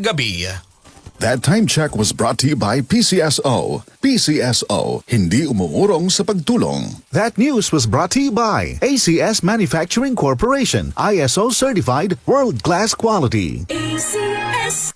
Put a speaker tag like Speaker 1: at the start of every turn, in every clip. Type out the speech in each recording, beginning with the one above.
Speaker 1: gabi.
Speaker 2: That time check was brought to you by PCSO. PCSO, hindi umuurong sa pagtulong.
Speaker 3: That news was brought to you by ACS Manufacturing Corporation, ISO certified world-class quality.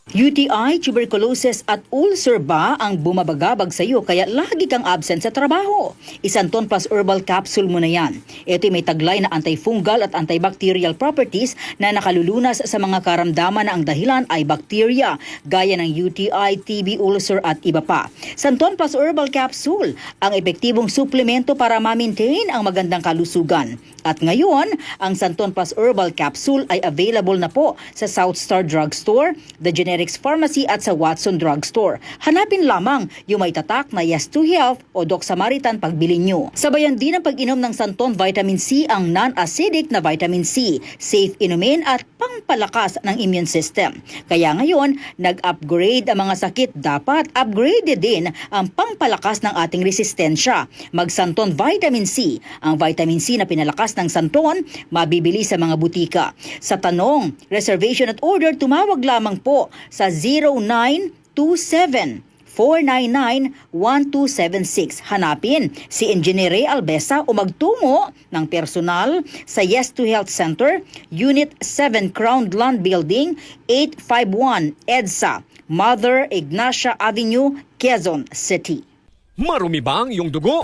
Speaker 4: UTI, tuberculosis at ulcer ba ang bumabagabag sa iyo kaya lagi kang absent sa trabaho? Isanton Plus Herbal Capsule mo na yan. Ito'y may taglay na antifungal at antibacterial properties na nakalulunas sa mga karamdaman na ang dahilan ay bacteria, gaya ng UTI, TB, ulcer at iba pa. Santon Plus Herbal Capsule, ang epektibong suplemento para ma-maintain ang magandang kalusugan. At ngayon, ang Santon Plus Herbal Capsule ay available na po sa South Star Drugstore, The Generics Pharmacy at sa Watson Drugstore. Hanapin lamang yung may tatak na Yes to Health o Doc Samaritan pagbili nyo. Sabayan din ang pag-inom ng Santon Vitamin C, ang non-acidic na vitamin C, safe inumin at pangpalakas ng immune system. Kaya ngayon, nag-upgrade ang mga sakit, dapat upgrade din ang pangpalakas ng ating resistensya. Mag-Santon Vitamin C, ang vitamin C na pinalakas ng Santon, mabibili sa mga butika. Sa tanong, reservation at order, tumawag lamang po sa 0927-499-1276. Hanapin si Engineer Ray Albesa o magtungo ng personal sa Yes to Health Center, Unit 7 Crown Land Building, 851 EDSA, Mother Ignacia Avenue, Quezon City.
Speaker 5: Marumi ba ang iyong dugo?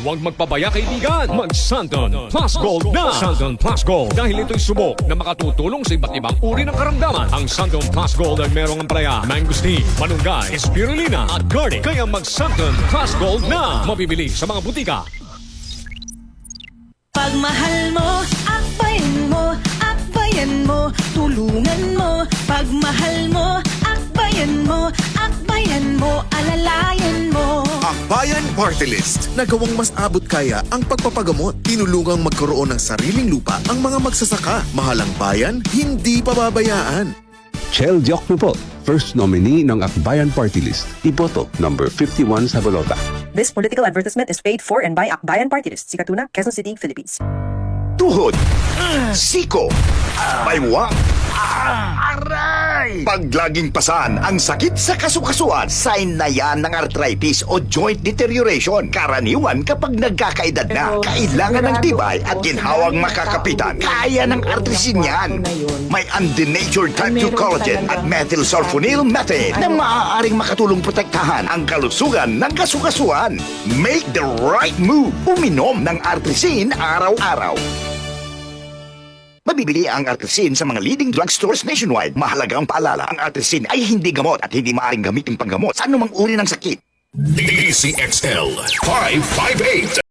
Speaker 5: Huwag magpabaya kaibigan. Mag-Santon Plus Gold na. Santon Plus Gold. Dahil ito'y subok na makatutulong sa iba't ibang uri ng karamdaman. Ang Santon Plus Gold ay merong ampalaya, mangosteen, malunggay, spirulina at garlic. Kaya mag-Santon Plus Gold na. Mabibili sa mga butika.
Speaker 6: Pagmahal mo, akbayan mo, akbayan mo, tulungan mo. Pagmahal mo, akbayan mo, akbayan mo, alalayan mo.
Speaker 7: Akbayan Party List. Nagawang mas abot kaya ang pagpapagamot. Tinulungang magkaroon ng sariling lupa ang mga magsasaka. Mahalang bayan, hindi pababayaan.
Speaker 8: Chel Diokno po, first nominee ng Akbayan Party List. Iboto, number 51 sa balota.
Speaker 9: This political advertisement is paid for and by Akbayan Party List, Sikatuna, Quezon City, Philippines.
Speaker 10: Tuhod, siko, baywa, aray! Pag laging pasan ang sakit sa kasukasuan, sign na yan ng arthritis o joint deterioration. Karaniwan kapag nagkakaedad na, kailangan ng tibay at ginhawang makakapitan. Kaya ng artrisin yan. May undenatured type 2 collagen at methylsulfonyl methane na maaaring makatulong protektahan ang kalusugan ng kasukasuan. Make the right move. Uminom ng artrisin araw-araw. Mabibili ang artrisin sa mga leading drugstores nationwide. Mahalagang paalala, ang artrisin ay hindi gamot at hindi maaaring gamitin panggamot sa anumang uri ng sakit.
Speaker 1: DCXL 558